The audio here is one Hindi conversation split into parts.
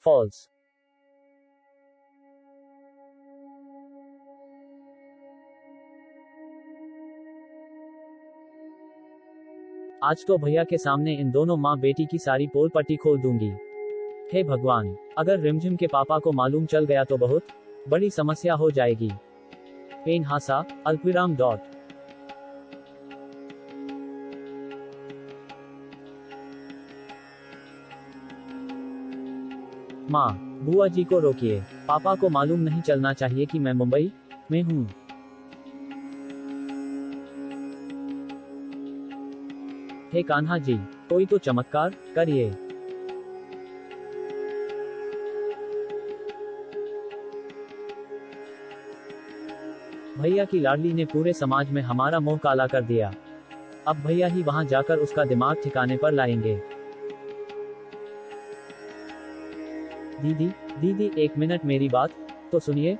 फॉल्स। आज तो भैया के सामने इन दोनों माँ बेटी की सारी पोल पट्टी खोल दूंगी। हे भगवान, अगर रिमझिम के पापा को मालूम चल गया तो बहुत बड़ी समस्या हो जाएगी। पेन हासा अल्पविराम डॉट। माँ, बुआ जी को रोकिए, पापा को मालूम नहीं चलना चाहिए कि मैं मुंबई में हूँ। हे कान्हा जी, कोई तो चमत्कार करिए। भैया की लाडली ने पूरे समाज में हमारा मुंह काला कर दिया। अब भैया ही वहां जाकर उसका दिमाग ठिकाने पर लाएंगे। दीदी, दीदी एक मिनट मेरी बात तो सुनिए।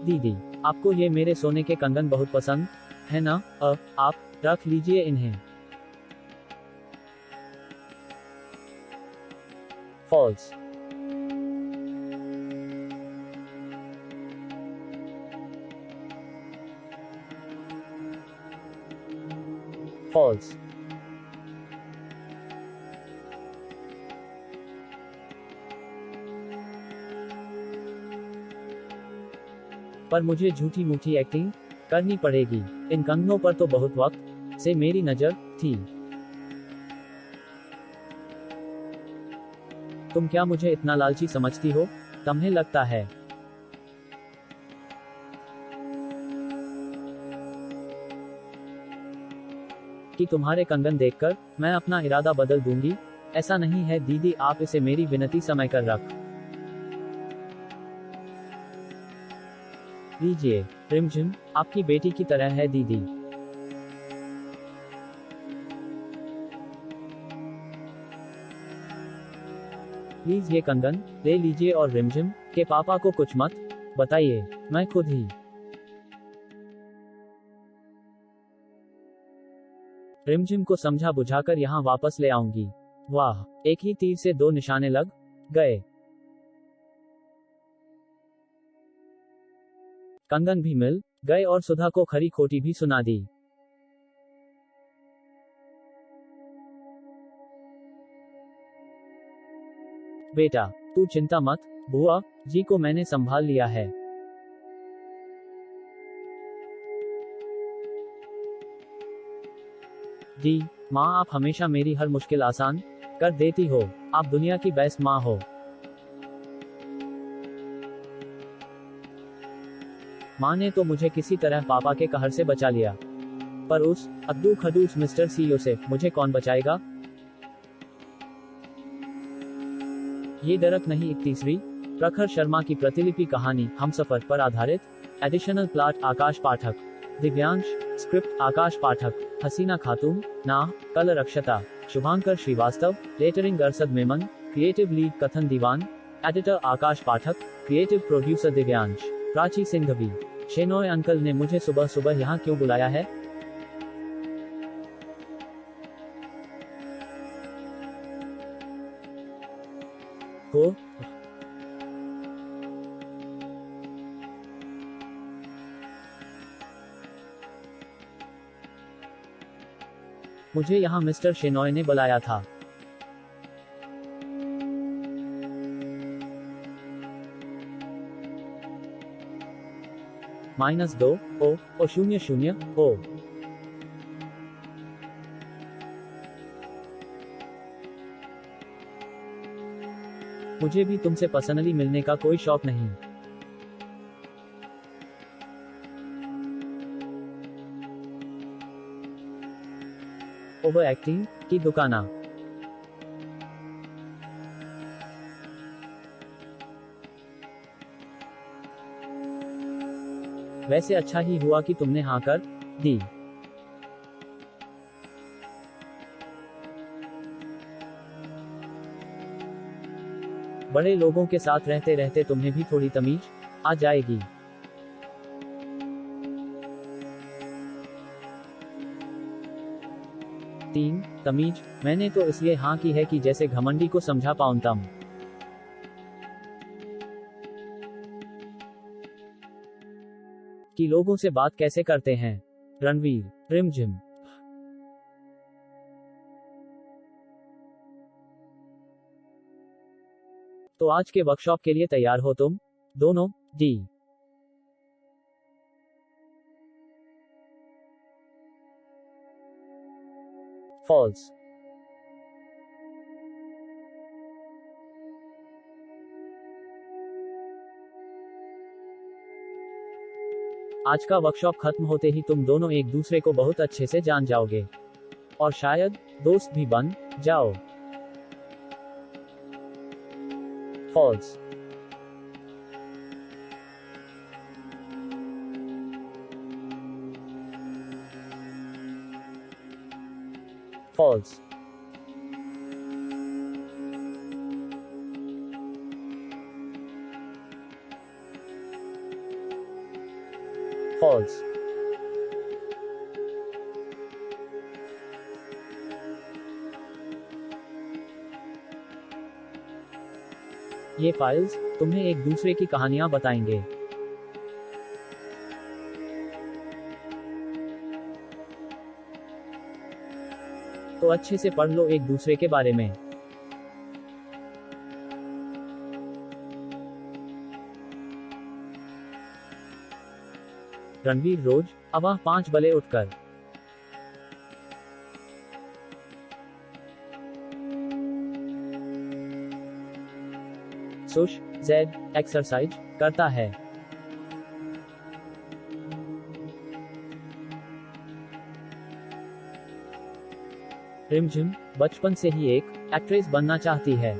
दीदी, आपको ये मेरे सोने के कंगन बहुत पसंद है ना? आप रख लीजिए इन्हें। फॉल्स। फॉल्स। पर मुझे झूठी मूठी एक्टिंग करनी पड़ेगी। इन कंगनों पर तो बहुत वक्त से मेरी नजर थी। तुम क्या मुझे इतना लालची समझती हो? तुम्हें लगता है कि तुम्हारे कंगन देखकर मैं अपना इरादा बदल दूंगी? ऐसा नहीं है दीदी, आप इसे मेरी विनती समय कर रख लीजिए। रिमझिम आपकी बेटी की तरह है दीदी। प्लीज ये कंगन ले लीजिए और रिमझिम के पापा को कुछ मत बताइए, मैं खुद ही रिमझिम को समझा बुझाकर यहाँ वापस ले आऊंगी। वाह, एक ही तीर से दो निशाने लग गए। कंगन भी मिल गए और सुधा को खरी खोटी भी सुना दी। बेटा, तू चिंता मत, बुआ जी को मैंने संभाल लिया है। जी माँ, आप हमेशा मेरी हर मुश्किल आसान कर देती हो। आप दुनिया की बेस्ट माँ हो। माँ ने तो मुझे किसी तरह पापा के कहर से बचा लिया, पर उस अद्दू खडूस मिस्टर सीईओ से मुझे कौन बचाएगा? ये डरक नहीं 31वीं प्रखर शर्मा की प्रतिलिपि कहानी हमसफर पर आधारित। Additional plot Akash Pathak, Divyansh, script Akash Pathak, Haseena Khatoon, नाह कल रक्षता, Shubhankar Srivastava, lettering Arshad Memon, creative lead Kathan Diwan, editor Akash Pathak, creative producer Divyansh, Prachi Singhvi. Shenoy uncle ने मुझे सुबह सुबह यहाँ क्यों बुलाया है? हो मुझे यहाँ मिस्टर शेनॉय ने बुलाया था। -2 ओ 00 ओ। मुझे भी तुमसे पर्सनली मिलने का कोई शौक नहीं। ओवर एक्टिंग की दुकाना। वैसे अच्छा ही हुआ कि तुमने हाँ कर दी। बड़े लोगों के साथ रहते रहते तुम्हें भी थोड़ी तमीज आ जाएगी। 3 तमीज, मैंने तो इसलिए हाँ की है कि जैसे घमंडी को समझा पाऊं तम। कि लोगों से बात कैसे करते हैं। रणवीर, रिमझिम। तो आज के वर्कशॉप के लिए तैयार हो तुम दोनों? डी। फॉल्स। आज का वर्कशॉप खत्म होते ही तुम दोनों एक दूसरे को बहुत अच्छे से जान जाओगे और शायद दोस्त भी बन जाओ। फॉल्स। फॉल्स। फॉल्स। ये फाइल्स तुम्हें एक दूसरे की कहानियां बताएंगे। तो अच्छे से पढ़ लो एक दूसरे के बारे में। रणवीर रोज अवाह 5 बजे उठकर सुश जेड एक्सरसाइज करता है। रिमझिम बचपन से ही एक एक्ट्रेस बनना चाहती है।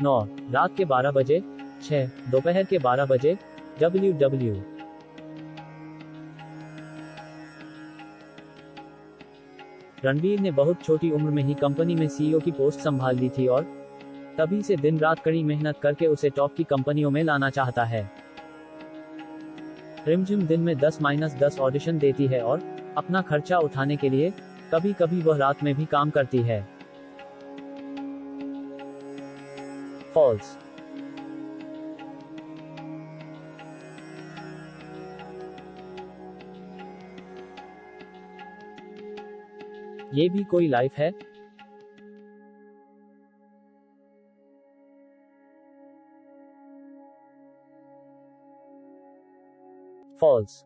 9 रात के 12 बजे, 6 दोपहर के 12 बजे, WW। रणवीर ने बहुत छोटी उम्र में ही कंपनी में CEO की पोस्ट संभाल ली थी और तभी से दिन रात कड़ी मेहनत करके उसे टॉप की कंपनियों में लाना चाहता है। रिमझिम दिन में 10-10 ऑडिशन देती है और अपना खर्चा उठाने के लिए कभी कभी वह रात में भी काम करती है। फॉल्स। ये भी कोई लाइफ है? फॉल्स।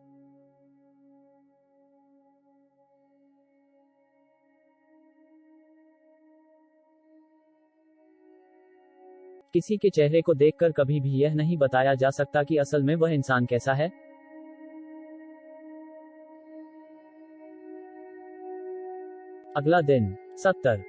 किसी के चेहरे को देखकर कभी भी यह नहीं बताया जा सकता कि असल में वह इंसान कैसा है। अगला दिन 70।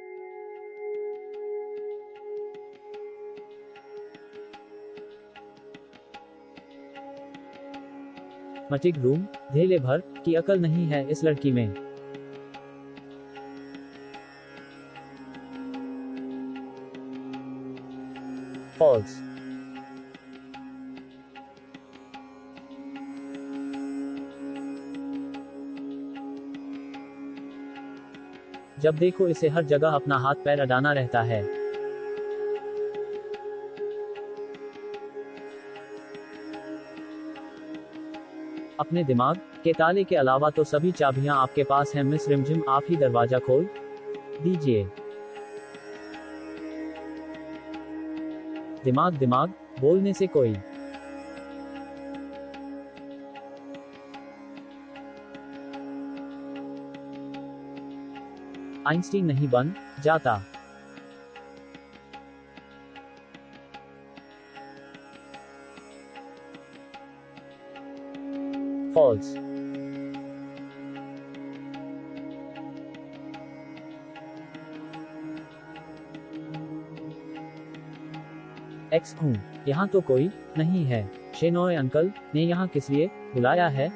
मटिक रूम, धेले भर की अकल नहीं है इस लड़की में। फॉल्स। जब देखो इसे हर जगह अपना हाथ पैर अडाना रहता है। अपने दिमाग के ताले के अलावा तो सभी चाबियां आपके पास हैं मिस रिमझिम, आप ही दरवाजा खोल दीजिए। दिमाग दिमाग बोलने से कोई आइंस्टीन नहीं बन जाता। फॉल्स। एक्स हूँ, यहाँ तो कोई नहीं है। शेनोय अंकल ने यहाँ किस लिए बुलाया है?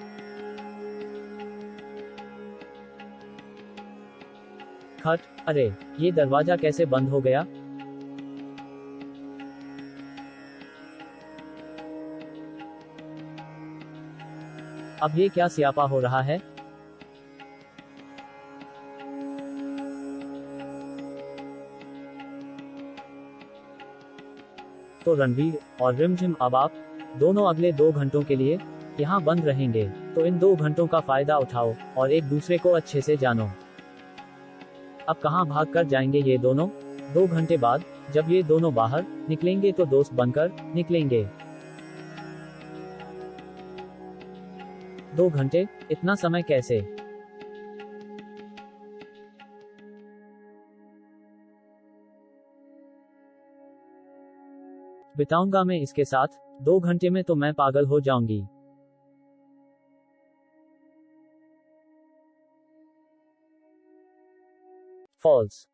खट, अरे ये दरवाजा कैसे बंद हो गया? अब ये क्या स्यापा हो रहा है? तो रणवीर और रिमझिम अब आप दोनों अगले 2 घंटों के लिए यहाँ बंद रहेंगे। तो इन 2 घंटों का फायदा उठाओ और एक दूसरे को अच्छे से जानो। अब कहाँ भाग कर जाएंगे ये दोनों? 2 घंटे बाद जब ये दोनों बाहर निकलेंगे तो दोस्त बनकर निकलेंगे। 2 घंटे, इतना समय कैसे? बिताऊंगा मैं इसके साथ 2 घंटे में तो मैं पागल हो जाऊंगी। फॉल्स।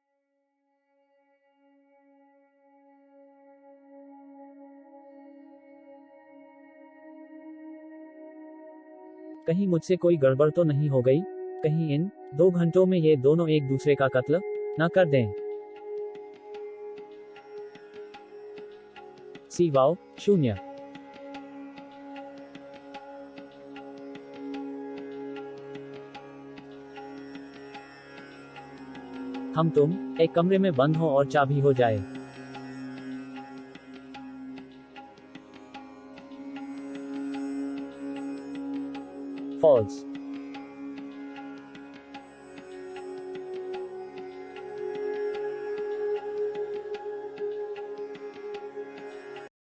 कहीं मुझसे कोई गड़बड़ तो नहीं हो गई? कहीं इन 2 घंटों में ये दोनों एक दूसरे का कत्ल न कर दें? सी वाओ, 0। हम तुम एक कमरे में बंद हो और चाबी हो जाए। फॉल्स।